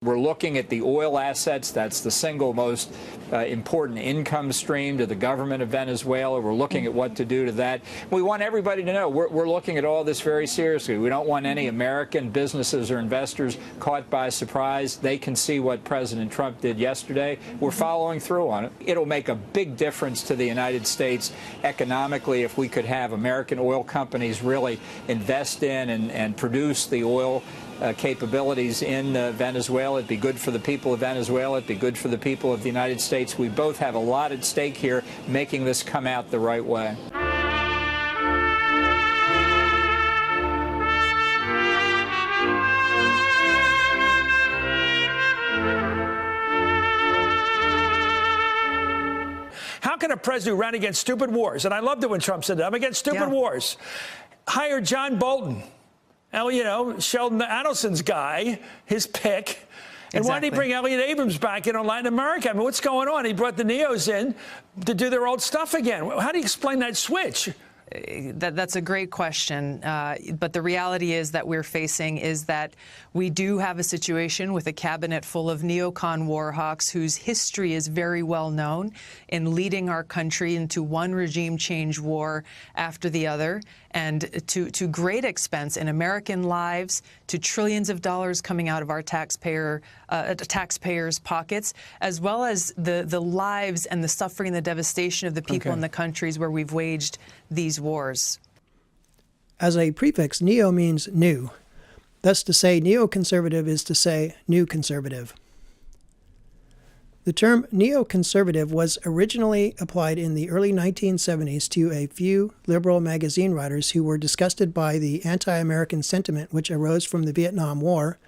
We're looking at the oil assets. That's the single most important income stream to the government of Venezuela. We're looking at what to do to that. We want everybody to know we're looking at all this very seriously. We don't want any American businesses or investors caught by surprise. They can see what President Trump did yesterday. We're following through on it. It'll make a big difference to the United States economically if we could have American oil companies really invest in and produce the oil capabilities in Venezuela. It'd be good for the people of Venezuela. It'd be good for the people of the United States. We both have a lot at stake here, making this come out the right way. How can a president who ran against stupid wars, and I loved it when Trump said that, I'm against stupid wars, hire John Bolton? Sheldon Adelson's guy, his pick. And why did he bring Elliott Abrams back in on Latin America? I mean, what's going on? He brought the Neos in to do their old stuff again. How do you explain that switch? That's a great question. But the reality is that we're facing is that we do have a situation with a cabinet full of neocon war hawks whose history is very well known in leading our country into one regime change war after the other, and to great expense in American lives, to trillions of dollars coming out of our taxpayers' pockets, as well as the lives and the suffering and the devastation of the people in the countries where we've waged these wars. As a prefix, neo means new. Thus, to say neoconservative is to say new conservative. The term neoconservative was originally applied in the early 1970s to a few liberal magazine writers who were disgusted by the anti-American sentiment which arose from the Vietnam War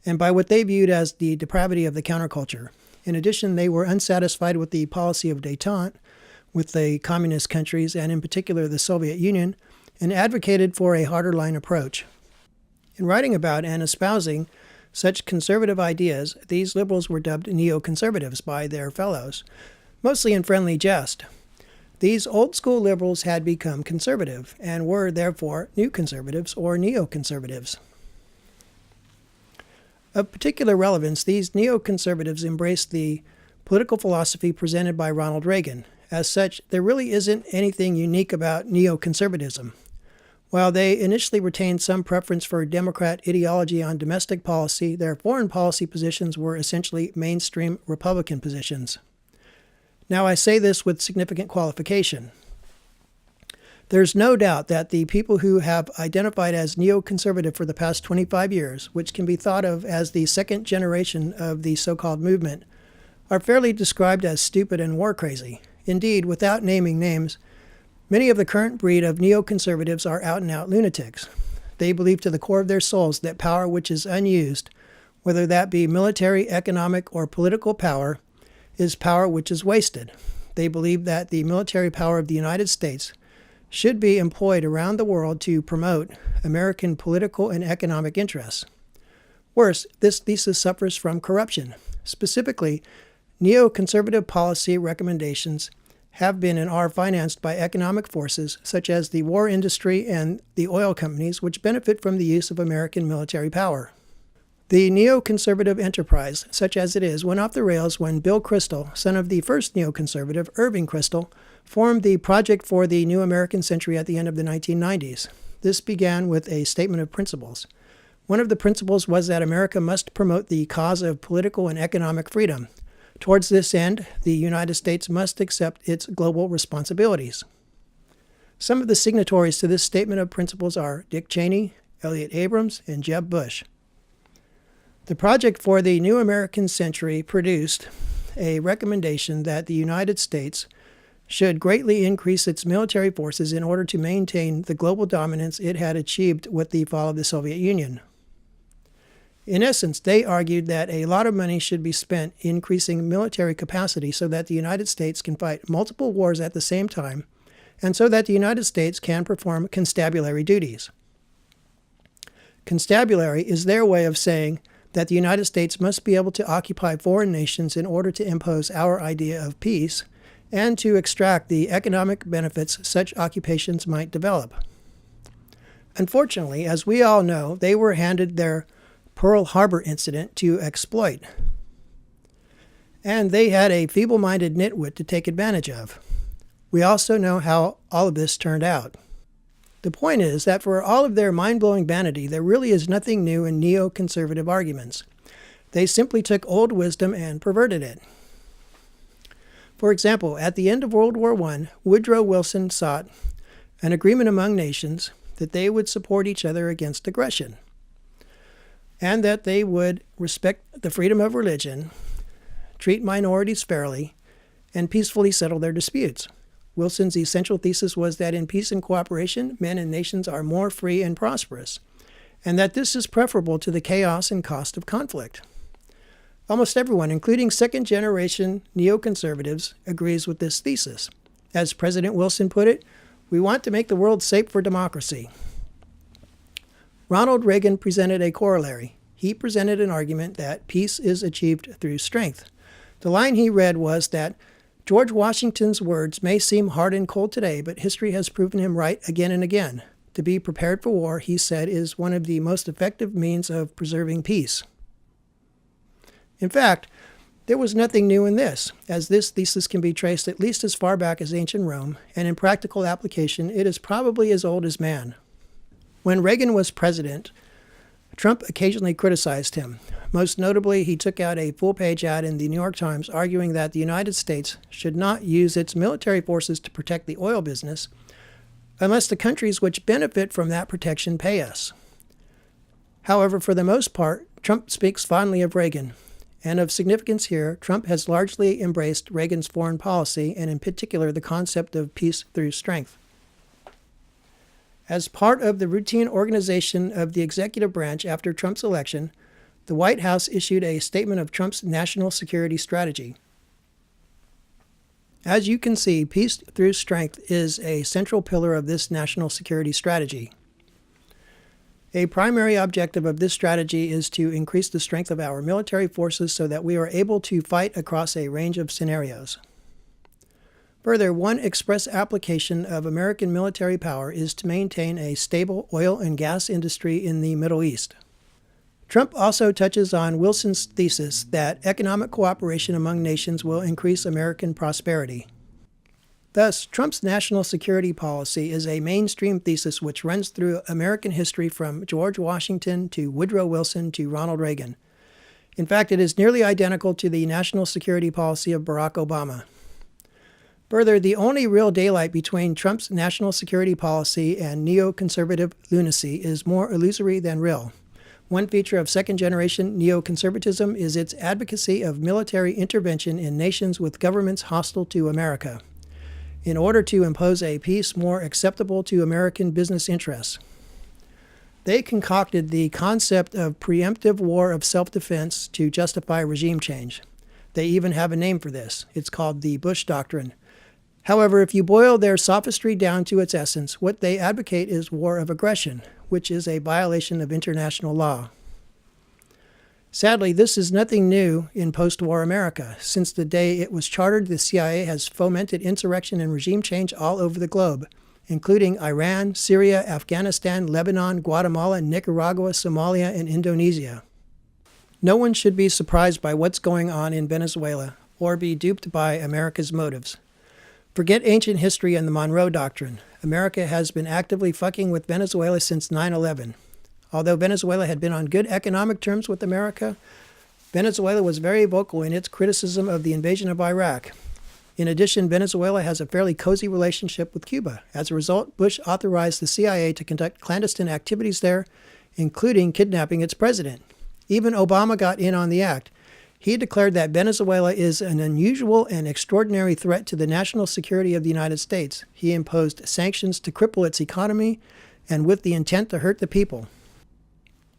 and by what they viewed as the depravity of the counterculture. In addition, they were unsatisfied with the policy of détente with the communist countries, and in particular the Soviet Union, and advocated for a harder line approach. In writing about and espousing such conservative ideas, these liberals were dubbed neoconservatives by their fellows, mostly in friendly jest. These old-school liberals had become conservative and were, therefore, new conservatives or neoconservatives. Of particular relevance, these neoconservatives embraced the political philosophy presented by Ronald Reagan. As such, there really isn't anything unique about neoconservatism. While they initially retained some preference for Democrat ideology on domestic policy, their foreign policy positions were essentially mainstream Republican positions. Now, I say this with significant qualification. There's no doubt that the people who have identified as neoconservative for the past 25 years, which can be thought of as the second generation of the so-called movement, are fairly described as stupid and war crazy. Indeed, without naming names, many of the current breed of neoconservatives are out-and-out lunatics. They believe to the core of their souls that power which is unused, whether that be military, economic, or political power, is power which is wasted. They believe that the military power of the United States should be employed around the world to promote American political and economic interests. Worse, this thesis suffers from corruption. Specifically, neoconservative policy recommendations have been and are financed by economic forces such as the war industry and the oil companies, which benefit from the use of American military power. The neoconservative enterprise, such as it is, went off the rails when Bill Kristol, son of the first neoconservative, Irving Kristol, formed the Project for the New American Century at the end of the 1990s. This began with a statement of principles. One of the principles was that America must promote the cause of political and economic freedom. Towards this end, the United States must accept its global responsibilities. Some of the signatories to this statement of principles are Dick Cheney, Elliott Abrams, and Jeb Bush. The Project for the New American Century produced a recommendation that the United States should greatly increase its military forces in order to maintain the global dominance it had achieved with the fall of the Soviet Union. In essence, they argued that a lot of money should be spent increasing military capacity so that the United States can fight multiple wars at the same time, and so that the United States can perform constabulary duties. Constabulary is their way of saying that the United States must be able to occupy foreign nations in order to impose our idea of peace and to extract the economic benefits such occupations might develop. Unfortunately, as we all know, they were handed their Pearl Harbor incident to exploit. And they had a feeble-minded nitwit to take advantage of. We also know how all of this turned out. The point is that for all of their mind-blowing vanity, there really is nothing new in neoconservative arguments. They simply took old wisdom and perverted it. For example, at the end of World War I, Woodrow Wilson sought an agreement among nations that they would support each other against aggression, and that they would respect the freedom of religion, treat minorities fairly, and peacefully settle their disputes. Wilson's essential thesis was that in peace and cooperation, men and nations are more free and prosperous, and that this is preferable to the chaos and cost of conflict. Almost everyone, including second-generation neoconservatives, agrees with this thesis. As President Wilson put it, we want to make the world safe for democracy. Ronald Reagan presented a corollary. He presented an argument that peace is achieved through strength. The line he read was that George Washington's words may seem hard and cold today, but history has proven him right again and again. To be prepared for war, he said, is one of the most effective means of preserving peace. In fact, there was nothing new in this, as this thesis can be traced at least as far back as ancient Rome, and in practical application, it is probably as old as man. When Reagan was president, Trump occasionally criticized him. Most notably, he took out a full-page ad in the New York Times arguing that the United States should not use its military forces to protect the oil business unless the countries which benefit from that protection pay us. However, for the most part, Trump speaks fondly of Reagan. And of significance here, Trump has largely embraced Reagan's foreign policy, and in particular the concept of peace through strength. As part of the routine organization of the executive branch after Trump's election, the White House issued a statement of Trump's national security strategy. As you can see, peace through strength is a central pillar of this national security strategy. A primary objective of this strategy is to increase the strength of our military forces so that we are able to fight across a range of scenarios. Further, one express application of American military power is to maintain a stable oil and gas industry in the Middle East. Trump also touches on Wilson's thesis that economic cooperation among nations will increase American prosperity. Thus, Trump's national security policy is a mainstream thesis which runs through American history from George Washington to Woodrow Wilson to Ronald Reagan. In fact, it is nearly identical to the national security policy of Barack Obama. Further, the only real daylight between Trump's national security policy and neoconservative lunacy is more illusory than real. One feature of second-generation neoconservatism is its advocacy of military intervention in nations with governments hostile to America, in order to impose a peace more acceptable to American business interests. They concocted the concept of preemptive war of self-defense to justify regime change. They even have a name for this. It's called the Bush Doctrine. However, if you boil their sophistry down to its essence, what they advocate is war of aggression, which is a violation of international law. Sadly, this is nothing new in post-war America. Since the day it was chartered, the CIA has fomented insurrection and regime change all over the globe, including Iran, Syria, Afghanistan, Lebanon, Guatemala, Nicaragua, Somalia, and Indonesia. No one should be surprised by what's going on in Venezuela or be duped by America's motives. Forget ancient history and the Monroe Doctrine. America has been actively fucking with Venezuela since 9/11. Although Venezuela had been on good economic terms with America, Venezuela was very vocal in its criticism of the invasion of Iraq. In addition, Venezuela has a fairly cozy relationship with Cuba. As a result, Bush authorized the CIA to conduct clandestine activities there, including kidnapping its president. Even Obama got in on the act. He declared that Venezuela is an unusual and extraordinary threat to the national security of the United States. He imposed sanctions to cripple its economy and with the intent to hurt the people.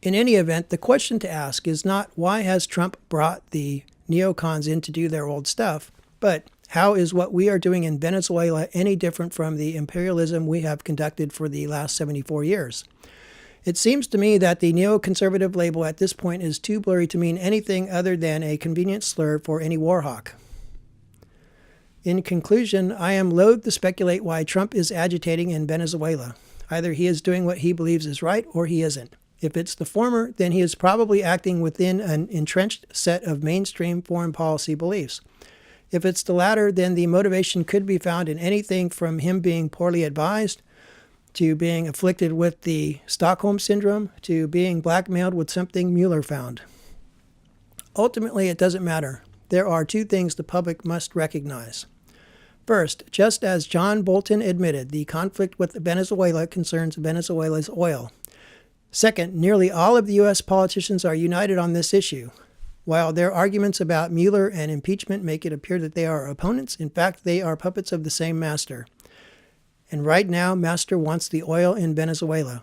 In any event, the question to ask is not why has Trump brought the neocons in to do their old stuff, but how is what we are doing in Venezuela any different from the imperialism we have conducted for the last 74 years? It seems to me that the neoconservative label at this point is too blurry to mean anything other than a convenient slur for any war hawk. In conclusion, I am loath to speculate why Trump is agitating in Venezuela. Either he is doing what he believes is right or he isn't. If it's the former, then he is probably acting within an entrenched set of mainstream foreign policy beliefs. If it's the latter, then the motivation could be found in anything from him being poorly advised, to being afflicted with the Stockholm Syndrome, to being blackmailed with something Mueller found. Ultimately, it doesn't matter. There are two things the public must recognize. First, just as John Bolton admitted, the conflict with Venezuela concerns Venezuela's oil. Second, nearly all of the U.S. politicians are united on this issue. While their arguments about Mueller and impeachment make it appear that they are opponents, in fact, they are puppets of the same master. And right now, Master wants the oil in Venezuela.